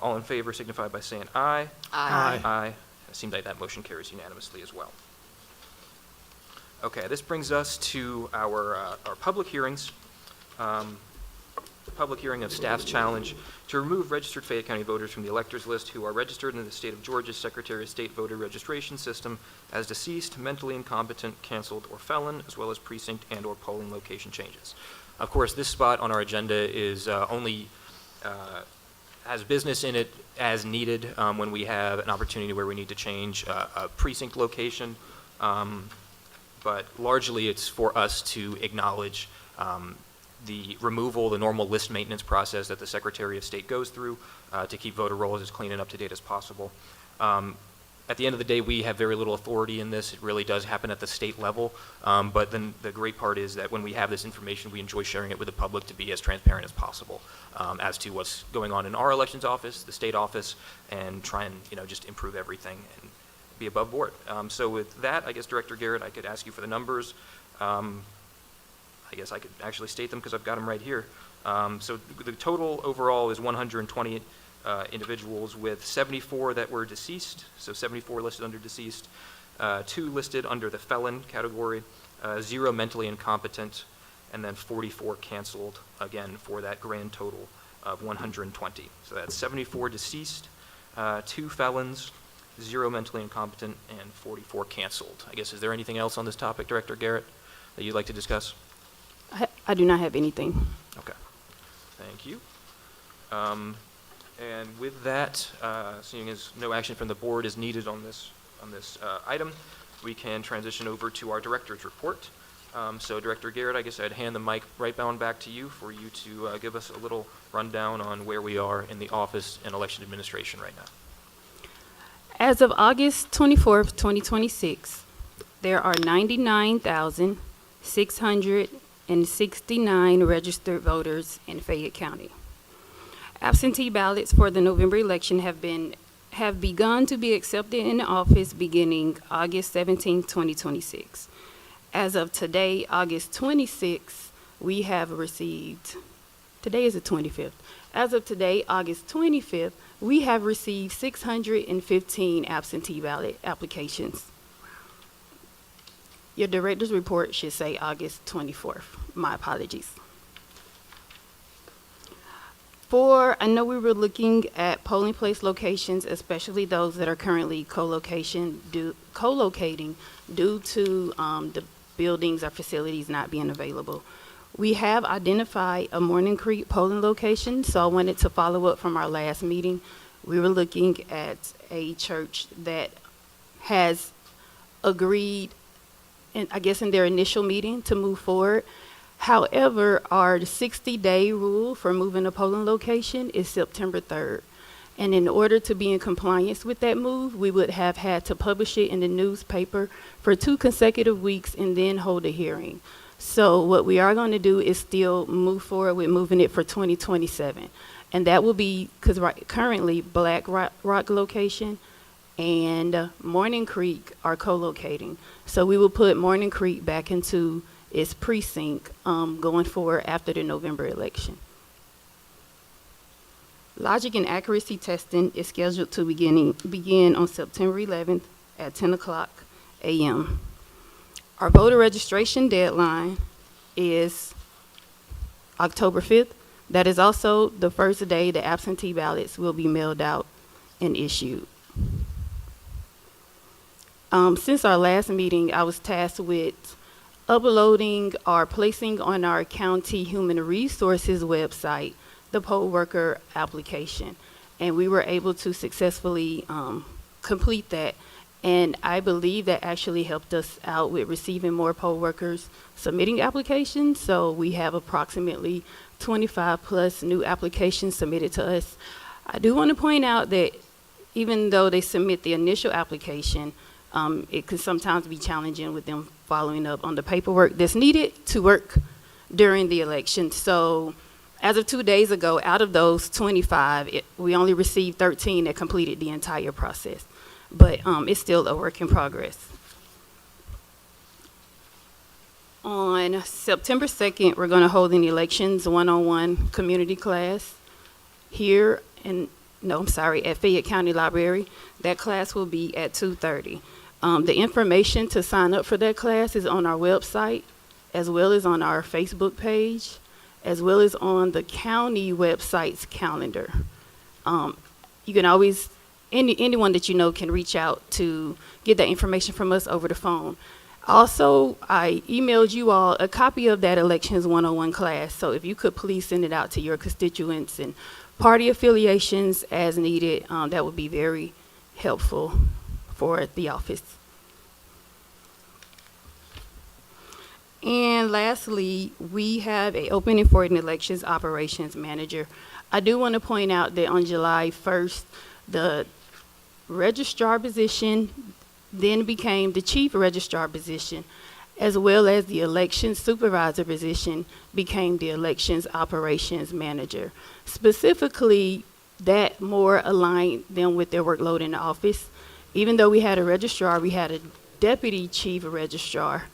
S1: All in favor signify by saying aye.
S3: Aye.
S1: Aye. It seems like that motion carries unanimously as well. Okay, this brings us to our public hearings. The public hearing of staff's challenge to remove registered Fayette County voters from the electors list who are registered in the state of Georgia's Secretary of State voter registration system as deceased, mentally incompetent, canceled, or felon, as well as precinct and/or polling location changes. Of course, this spot on our agenda is only has business in it as needed when we have an opportunity where we need to change a precinct location. But largely it's for us to acknowledge the removal, the normal list maintenance process that the Secretary of State goes through to keep voter rolls as clean and up to date as possible. At the end of the day, we have very little authority in this. It really does happen at the state level. But then the great part is that when we have this information, we enjoy sharing it with the public to be as transparent as possible as to what's going on in our elections office, the state office, and try and just improve everything and be above board. So with that, I guess, Director Garrett, I could ask you for the numbers. I guess I could actually state them because I've got them right here. So the total overall is 120 individuals, with 74 that were deceased, so 74 listed under deceased, 2 listed under the felon category, 0 mentally incompetent, and then 44 canceled, again, for that grand total of 120. So that's 74 deceased, 2 felons, 0 mentally incompetent, and 44 canceled. I guess, is there anything else on this topic, Director Garrett, that you'd like to discuss?
S9: I do not have anything.
S1: Okay, thank you. And with that, seeing as no action from the board is needed on this item, we can transition over to our director's report. So Director Garrett, I guess I'd hand the mic right bound back to you for you to give us a little rundown on where we are in the office and election administration right now.
S9: As of August 24th, 2026, there are 99,669 registered voters in Fayette County. Absentee ballots for the November election have begun to be accepted in the office beginning August 17, 2026. As of today, August 26th, we have received, today is the 25th. As of today, August 25th, we have received 615 absentee ballot applications. Your director's report should say August 24th. My apologies. I know we were looking at polling place locations, especially those that are currently co-locating due to the buildings or facilities not being available. We have identified a Morning Creek polling location, so I wanted to follow up from our last meeting. We were looking at a church that has agreed, in their initial meeting, to move forward. However, our 60-day rule for moving a polling location is September 3rd. And in order to be in compliance with that move, we would have had to publish it in the newspaper for 2 consecutive weeks and then hold a hearing. So what we are going to do is still move forward with moving it for 2027. And that will be, because currently Black Rock location and Morning Creek are co-locating. So we will put Morning Creek back into its precinct going forward after the November election. Logic and accuracy testing is scheduled to begin on September 11th at 10 o'clock a.m. Our voter registration deadline is October 5th. That is also the first day the absentee ballots will be mailed out and issued. Since our last meeting, I was tasked with uploading or placing on our county human resources website the poll worker application. And we were able to successfully complete that. And I believe that actually helped us out with receiving more poll workers submitting applications. So we have approximately 25-plus new applications submitted to us. I do want to point out that even though they submit the initial application, it can sometimes be challenging with them following up on the paperwork that's needed to work during the election. So as of 2 days ago, out of those 25, we only received 13 that completed the entire process. But it's still a work in progress. On September 2nd, we're going to hold an elections one-on-one community class here at Fayette County Library. That class will be at 2:30. The information to sign up for that class is on our website, as well as on our Facebook page, as well as on the county website's calendar. You can always, anyone that you know can reach out to get that information from us over the phone. Also, I emailed you all a copy of that Elections 101 class, so if you could please send it out to your constituents and party affiliations as needed, that would be very helpful for the office. And lastly, we have an opening for an elections operations manager. I do want to point out that on July 1st, the registrar position then became the chief registrar position, as well as the elections supervisor position became the elections operations manager. Specifically, that more aligned them with their workload in the office. Even though we had a registrar, we had a deputy chief registrar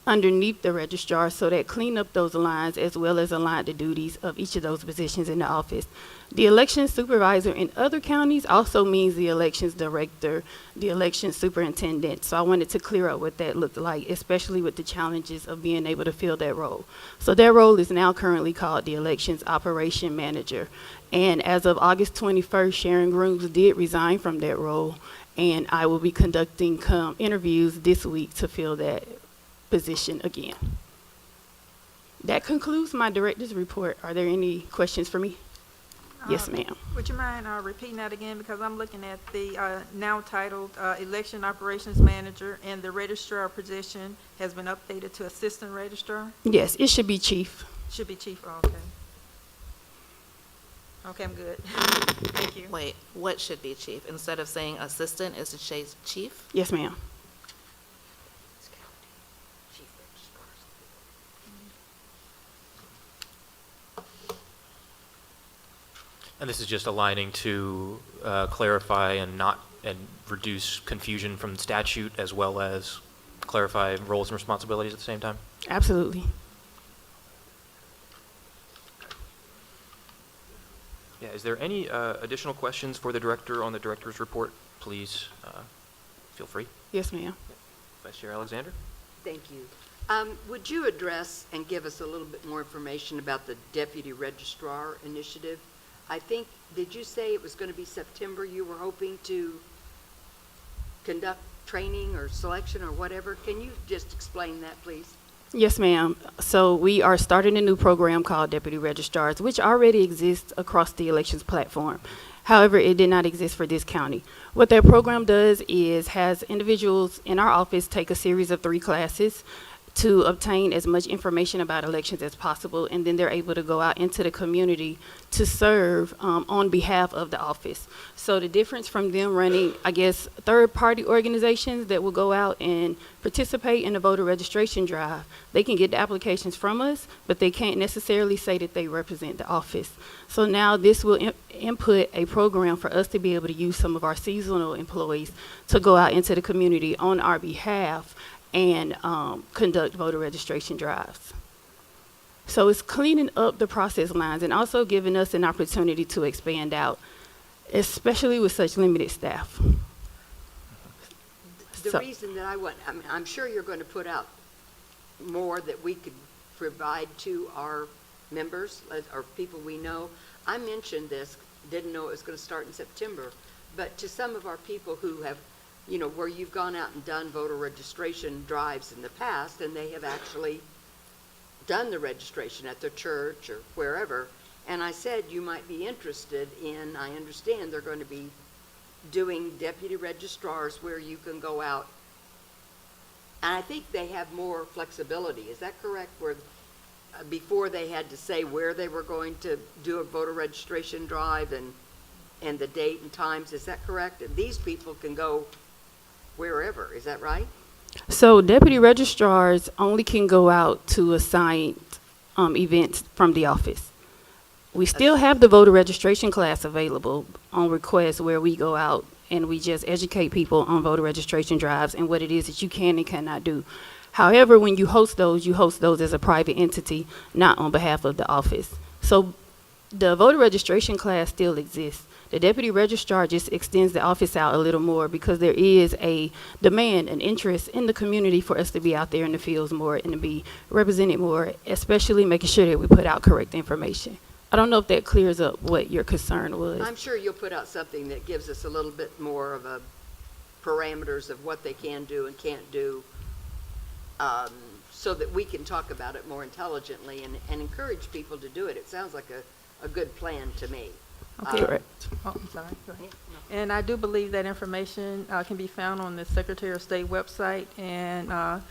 S9: underneath the registrar, so that cleaned up those lines as well as aligned the duties of each of those positions in the office. The elections supervisor in other counties also means the elections director, the elections superintendent. So I wanted to clear up what that looked like, especially with the challenges of being able to fill that role. So that role is now currently called the elections operation manager. And as of August 21st, Sharon Grooms did resign from that role, and I will be conducting interviews this week to fill that position again. That concludes my director's report. Are there any questions for me? Yes, ma'am.
S2: Would you mind repeating that again? Because I'm looking at the now titled Election Operations Manager, and the registrar position has been updated to Assistant Registrar?
S9: Yes, it should be chief.
S2: Should be chief, okay. Okay, I'm good. Thank you.
S5: Wait, what should be chief? Instead of saying assistant, is it say chief?
S9: Yes, ma'am.
S4: Chief registrars.
S1: And this is just aligning to clarify and reduce confusion from statute, as well as clarify roles and responsibilities at the same time?
S9: Absolutely.
S1: Yeah, is there any additional questions for the director on the director's report? Please feel free.
S9: Yes, ma'am.
S1: Vice Chair Alexander?
S4: Thank you. Would you address and give us a little bit more information about the Deputy Registrar Initiative? I think, did you say it was going to be September you were hoping to conduct training or selection or whatever? Can you just explain that, please?
S9: Yes, ma'am. So we are starting a new program called Deputy Registrars, which already exists across the elections platform. However, it did not exist for this county. What that program does is has individuals in our office take a series of 3 classes to obtain as much information about elections as possible, and then they're able to go out into the community to serve on behalf of the office. So the difference from them running, I guess, third-party organizations that will go out and participate in the voter registration drive, they can get the applications from us, but they can't necessarily say that they represent the office. So now this will input a program for us to be able to use some of our seasonal employees to go out into the community on our behalf and conduct voter registration drives. So it's cleaning up the process lines and also giving us an opportunity to expand out, especially with such limited staff.
S4: The reason that I mean, I'm sure you're going to put out more that we could provide to our members or people we know. I mentioned this, didn't know it was going to start in September, but to some of our people who have, where you've gone out and done voter registration drives in the past, and they have actually done the registration at their church or wherever, and I said you might be interested in, I understand they're going to be doing deputy registrars where you can go out, and I think they have more flexibility. Is that correct? Where before they had to say where they were going to do a voter registration drive and the date and times. Is that correct? And these people can go wherever. Is that right?
S9: So deputy registrars only can go out to assigned events from the office. We still have the voter registration class available on request where we go out and we just educate people on voter registration drives and what it is that you can and cannot do. However, when you host those as a private entity, not on behalf of the office. So the voter registration class still exists. The deputy registrar just extends the office out a little more because there is a demand and interest in the community for us to be out there in the fields more and to be represented more, especially making sure that we put out correct information. I don't know if that clears up what your concern was.
S4: I'm sure you'll put out something that gives us a little bit more of a parameters of what they can do and can't do, so that we can talk about it more intelligently and encourage people to do it. It sounds like a good plan to me.
S2: Okay.
S9: Correct.
S2: Oh, I'm sorry. Go ahead. And I do believe that information can be found on the Secretary of State website, and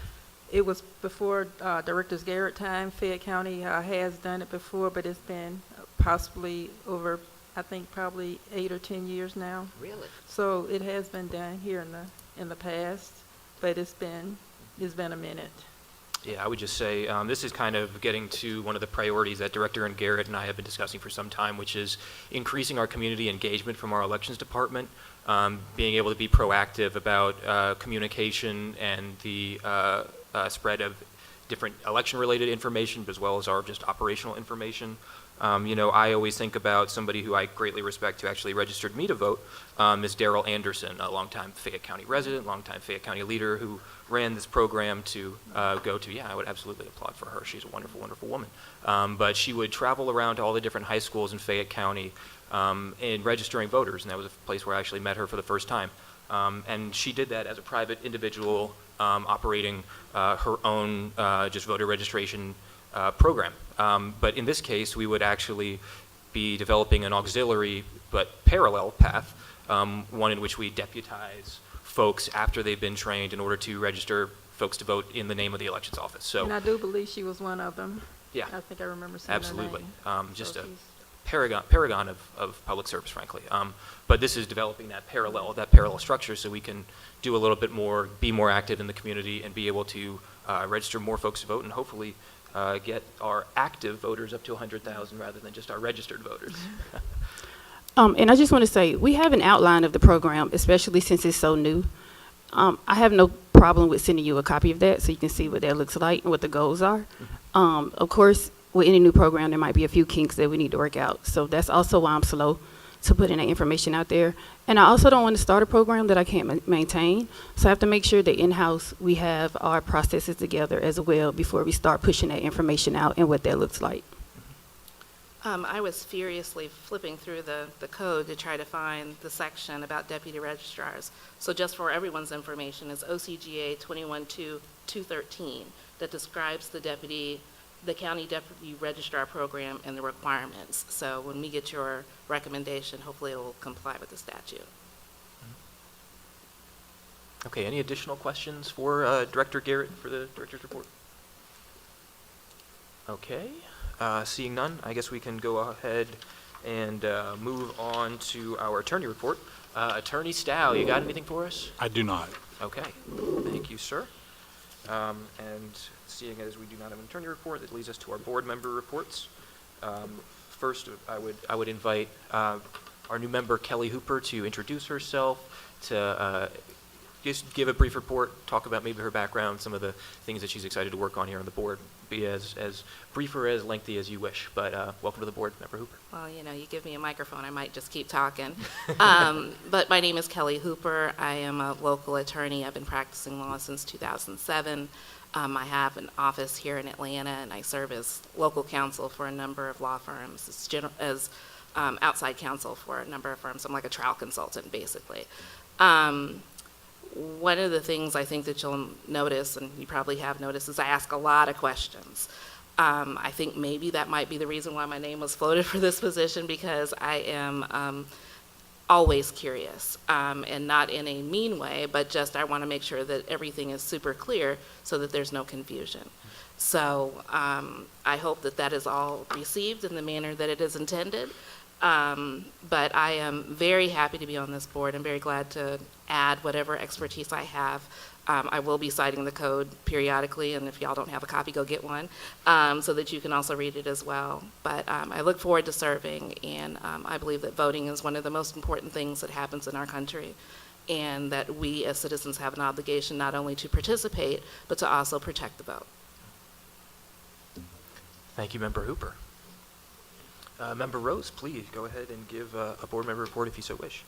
S2: it was before Director Garrett time. Fayette County has done it before, but it's been possibly over, I think, probably 8 or 10 years now.
S4: Really?
S2: So it has been done here in the past, but it's been a minute.
S1: Yeah, I would just say this is kind of getting to one of the priorities that Director Garrett and I have been discussing for some time, which is increasing our community engagement from our elections department, being able to be proactive about communication and the spread of different election-related information, as well as our just operational information. I always think about somebody who I greatly respect who actually registered me to vote, is Daryl Anderson, a longtime Fayette County resident, longtime Fayette County leader who ran this program to go to. Yeah, I would absolutely applaud for her. She's a wonderful, wonderful woman. But she would travel around to all the different high schools in Fayette County and registering voters, and that was a place where I actually met her for the first time. And she did that as a private individual operating her own just voter registration program. But in this case, we would actually be developing an auxiliary but parallel path, one in which we deputize folks after they've been trained in order to register folks to vote in the name of the elections office. So,
S2: And I do believe she was one of them.
S1: yeah,
S2: I think I remember seeing
S1: absolutely.
S2: her name.
S1: Just
S2: So
S1: a
S2: she's-
S1: paragon of public service, frankly. But this is developing that parallel structure so we can do a little bit more, be more active in the community, and be able to register more folks to vote, and hopefully get our active voters up to 100,000 rather than just our registered voters.
S9: And I just want to say, we have an outline of the program, especially since it's so new. I have no problem with sending you a copy of that so you can see what that looks like and what the goals are. Of course, with any new program, there might be a few kinks that we need to work out. So that's also why I'm slow to putting that information out there. And I also don't want to start a program that I can't maintain. So I have to make sure that in-house we have our processes together as well before we start pushing that information out and what that looks like.
S5: I was furiously flipping through the code to try to find the section about deputy registrars. So just for everyone's information, it's OCGA 21-213 that describes the county deputy registrar program and the requirements. So when we get your recommendation, hopefully it will comply with the statute.
S1: Okay, any additional questions for Director Garrett for the Director's report? Okay, seeing none, I guess we can go ahead and move on to our attorney report. Attorney Stow, you got anything for us?
S10: I do not.
S1: Okay, thank you, sir. And seeing as we do not have an attorney report, that leads us to our board member reports. First, I would invite our new member, Kelly Hooper, to introduce herself, to just give a brief report, talk about maybe her background, some of the things that she's excited to work on here on the board. Be as brief or as lengthy as you wish, but welcome to the board, Member Hooper.
S5: Well, you give me a microphone, I might just keep talking. But my name is Kelly Hooper. I am a local attorney. I've been practicing law since 2007. I have an office here in Atlanta, and I serve as local counsel for a number of law firms, as outside counsel for a number of firms. I'm like a trial consultant, basically. One of the things I think that you'll notice, and you probably have noticed, is I ask a lot of questions. I think maybe that might be the reason why my name was floated for this position, because I am always curious, and not in a mean way, but just I want to make sure that everything is super clear so that there's no confusion. So I hope that that is all received in the manner that it is intended. But I am very happy to be on this board. I'm very glad to add whatever expertise I have. I will be citing the code periodically, and if y'all don't have a copy, go get one, so that you can also read it as well. But I look forward to serving, and I believe that voting is one of the most important things that happens in our country, and that we as citizens have an obligation not only to participate, but to also protect the vote.
S1: Thank you, Member Hooper. Member Rose, please go ahead and give a board member report if you so wish.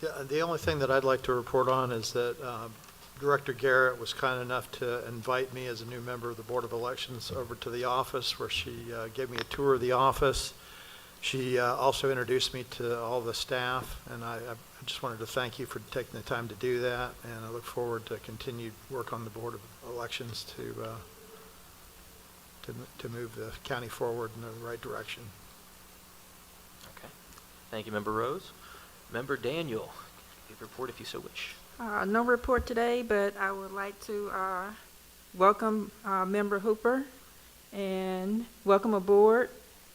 S3: Yeah, the only thing that I'd like to report on is that Director Garrett was kind enough to invite me as a new member of the Board of Elections over to the office, where she gave me a tour of the office. She also introduced me to all the staff, and I just wanted to thank you for taking the time to do that, and I look forward to continued work on the Board of Elections to move the county forward in the right direction.
S1: Okay. Thank you, Member Rose. Member Daniel, give a report if you so wish.
S2: No report today, but I would like to welcome Member Hooper and welcome aboard.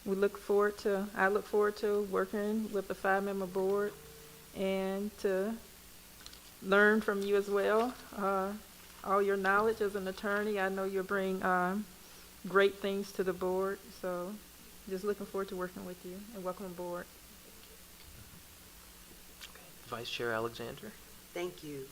S2: I look forward to working with the 5-member board and to learn from you as well. All your knowledge as an attorney, I know you'll bring great things to the board, so just looking forward to working with you, and welcome aboard.
S1: Okay. Vice Chair Alexander.
S4: Thank you.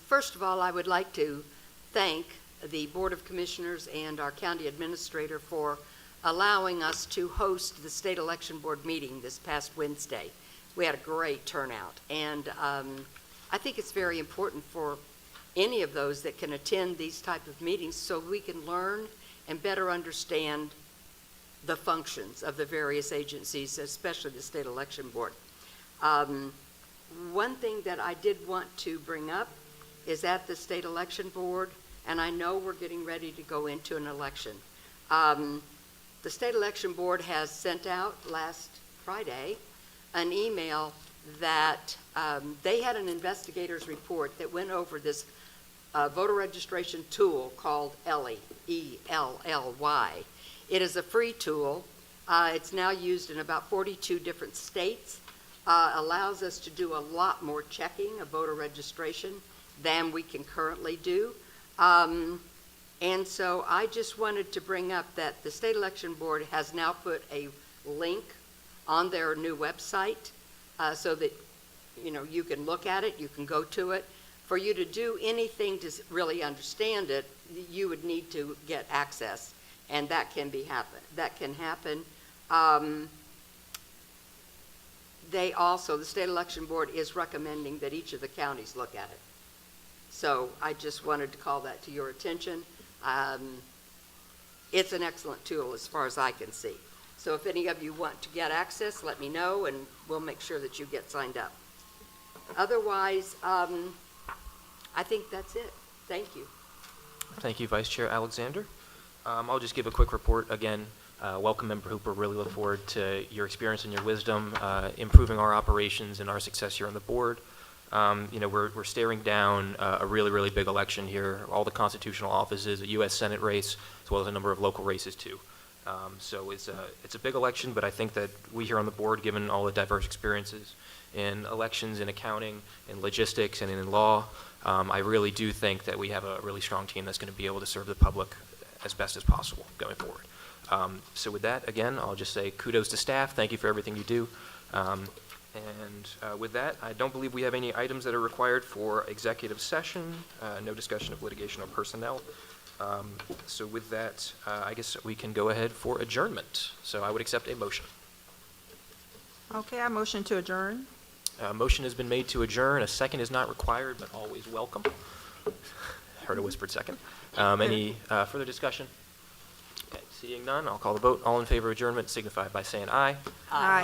S4: First of all, I would like to thank the Board of Commissioners and our county administrator for allowing us to host the State Election Board meeting this past Wednesday. We had a great turnout, and I think it's very important for any of those that can attend these type of meetings so we can learn and better understand the functions of the various agencies, especially the State Election Board. One thing that I did want to bring up is at the State Election Board, and I know we're getting ready to go into an election. The State Election Board has sent out last Friday an email that they had an investigator's report that went over this voter registration tool called ELLY, E-L-L-Y. It is a free tool. It's now used in about 42 different states. Allows us to do a lot more checking of voter registration than we can currently do. And so I just wanted to bring up that the State Election Board has now put a link on their new website so that you can look at it, you can go to it. For you to do anything to really understand it, you would need to get access, and that can happen. The State Election Board is recommending that each of the counties look at it. So I just wanted to call that to your attention. It's an excellent tool as far as I can see. So if any of you want to get access, let me know, and we'll make sure that you get signed up. Otherwise, I think that's it. Thank you.
S1: Thank you, Vice Chair Alexander. I'll just give a quick report again. Welcome, Member Hooper. Really look forward to your experience and your wisdom, improving our operations and our success here on the board. We're staring down a really, really big election here, all the constitutional offices, a U.S. Senate race, as well as a number of local races too. So it's a big election, but I think that we here on the board, given all the diverse experiences in elections, in accounting, in logistics, and in law, I really do think that we have a really strong team that's going to be able to serve the public as best as possible going forward. So with that, again, I'll just say kudos to staff. Thank you for everything you do. And with that, I don't believe we have any items that are required for executive session, no discussion of litigation or personnel. So with that, I guess we can go ahead for adjournment. So I would accept a motion.
S2: Okay, I motion to adjourn.
S1: A motion has been made to adjourn. A second is not required, but always welcome. Heard a whispered second. Any further discussion? Okay, seeing none, I'll call the vote. All in favor of adjournment signify by saying aye.
S2: Aye.